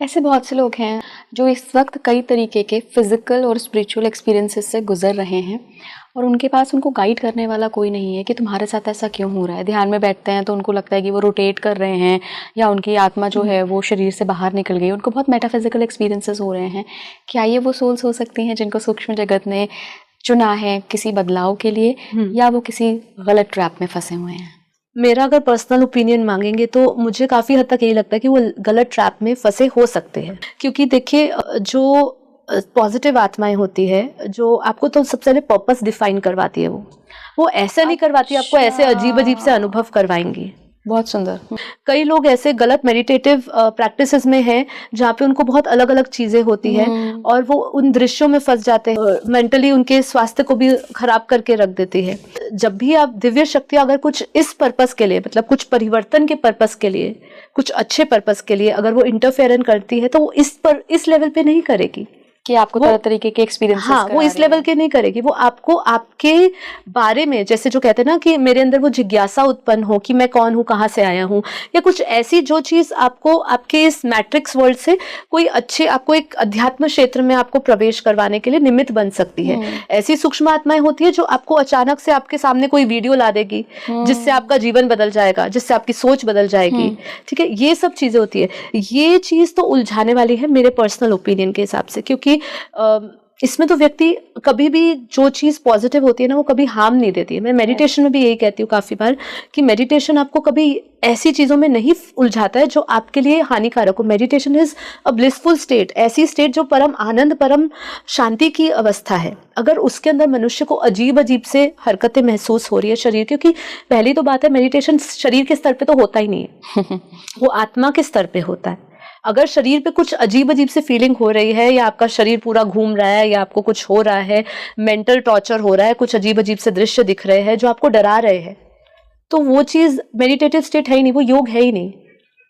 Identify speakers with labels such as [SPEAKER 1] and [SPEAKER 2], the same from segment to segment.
[SPEAKER 1] ऐसे बहुत से लोग हैं जो इस वक्त कई तरीके के फिजिकल और स्पिरिचुअल एक्सपीरियंसेस से गुजर रहे हैं और उनके पास उनको गाइड करने वाला कोई नहीं है कि तुम्हारे साथ ऐसा क्यों हो रहा है। ध्यान में बैठते हैं तो उनको लगता है कि वो रोटेट कर रहे हैं या उनकी आत्मा जो है वो शरीर से बाहर निकल गई, उनको बहुत मेटाफिजिकल एक्सपीरियंसेस हो रहे हैं। क्या ये वो सोल्स हो सकती हैं जिनको सूक्ष्म जगत ने चुना है किसी बदलाव के लिए, या वो किसी गलत ट्रैप में फंसे हुए हैं?
[SPEAKER 2] मेरा अगर पर्सनल ओपिनियन मांगेंगे तो मुझे काफ़ी हद तक यही लगता है कि वो गलत ट्रैप में फंसे हो सकते हैं। क्योंकि देखिए, जो पॉजिटिव आत्माएं होती है जो आपको तो सबसे पहले पर्पस डिफाइन करवाती है, वो ऐसा नहीं करवाती, आपको ऐसे अजीब अजीब से अनुभव करवाएंगी।
[SPEAKER 1] बहुत सुंदर।
[SPEAKER 2] कई लोग ऐसे गलत मेडिटेटिव प्रैक्टिसेस में हैं जहाँ पे उनको बहुत अलग अलग चीजें होती हैं और वो उन दृश्यों में फंस जाते हैं, मेंटली उनके स्वास्थ्य को भी खराब करके रख देती है। जब भी आप दिव्य शक्ति अगर कुछ इस पर्पस के लिए, मतलब कुछ परिवर्तन के पर्पस के लिए, कुछ अच्छे पर्पस के लिए अगर वो इंटरफेरेंस करती है तो वो इस लेवल पे नहीं करेगी
[SPEAKER 1] कि आपको तरह तरीके के एक्सपीरियंसेस
[SPEAKER 2] हाँ, वो इस लेवल के नहीं करेगी। वो आपको आपके बारे में, जैसे जो कहते हैं ना कि मेरे अंदर वो जिज्ञासा उत्पन्न हो कि मैं कौन हूँ, कहाँ से आया हूँ, या कुछ ऐसी जो चीज़ आपको आपके इस मैट्रिक्स वर्ल्ड से कोई अच्छे, आपको एक अध्यात्म क्षेत्र में आपको प्रवेश करवाने के लिए निमित्त बन सकती है। ऐसी सूक्ष्म आत्माएं होती है जो आपको अचानक से आपके सामने कोई वीडियो ला देगी जिससे आपका जीवन बदल जाएगा, जिससे आपकी सोच बदल जाएगी। ठीक है, ये सब चीज़ें होती है। ये चीज़ तो उलझाने वाली है मेरे पर्सनल ओपिनियन के हिसाब से, क्योंकि इसमें तो व्यक्ति कभी भी जो चीज़ पॉजिटिव होती है ना वो कभी हार्म नहीं देती है। मैं मेडिटेशन में भी यही कहती हूँ काफ़ी बार कि मेडिटेशन आपको कभी ऐसी चीज़ों में नहीं उलझाता है जो आपके लिए हानिकारक हो। Meditation is a blissful state, ऐसी स्टेट जो परम आनंद, परम शांति की अवस्था है। अगर उसके अंदर मनुष्य को अजीब अजीब से हरकतें महसूस हो रही है शरीर, क्योंकि पहली तो बात है मेडिटेशन शरीर के स्तर पे तो होता ही नहीं है वो आत्मा के स्तर पे होता है। अगर शरीर पे कुछ अजीब अजीब से फीलिंग हो रही है, या आपका शरीर पूरा घूम रहा है, या आपको कुछ हो रहा है, मेंटल टॉर्चर हो रहा है, कुछ अजीब अजीब से दृश्य दिख रहे हैं जो आपको डरा रहे हैं, तो वो चीज़ मेडिटेटिव स्टेट है ही नहीं, वो योग है ही नहीं।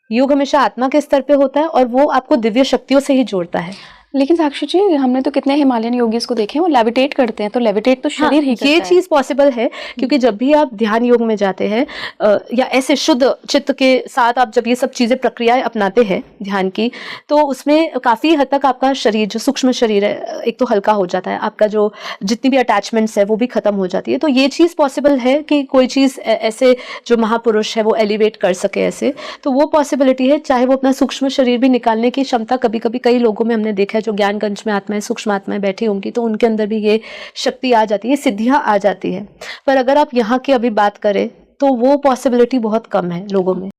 [SPEAKER 2] योग हमेशा आत्मा के स्तर पे होता है और वो आपको दिव्य शक्तियों से ही जोड़ता है।
[SPEAKER 1] लेकिन साक्षी जी, हमने तो कितने हिमालयन योगीज को देखे हैं वो लेविटेट करते हैं, तो लेविटेट तो शरीर ही करता है।
[SPEAKER 2] ये चीज पॉसिबल है क्योंकि जब भी आप ध्यान योग में जाते हैं या ऐसे शुद्ध चित्त के साथ आप जब ये सब चीजें प्रक्रियाएं अपनाते हैं ध्यान की, तो उसमें काफी हद तक आपका शरीर, जो सूक्ष्म शरीर है, एक तो हल्का हो जाता है, आपका जो जितनी भी अटैचमेंट्स है वो भी खत्म हो जाती है। तो ये चीज पॉसिबल है कि कोई चीज ऐसे जो महापुरुष है वो एलिवेट कर सके ऐसे, तो वो पॉसिबिलिटी है। चाहे वो अपना सूक्ष्म शरीर भी निकालने की क्षमता, कभी कभी कई लोगों में हमने देखा है जो ज्ञानगंज में आत्माएं, सूक्ष्म आत्माएं बैठी होंगी तो उनके अंदर भी ये शक्ति आ जाती है, सिद्धियां आ जाती है। पर अगर आप यहाँ की अभी बात करें तो वो पॉसिबिलिटी बहुत कम है लोगों में।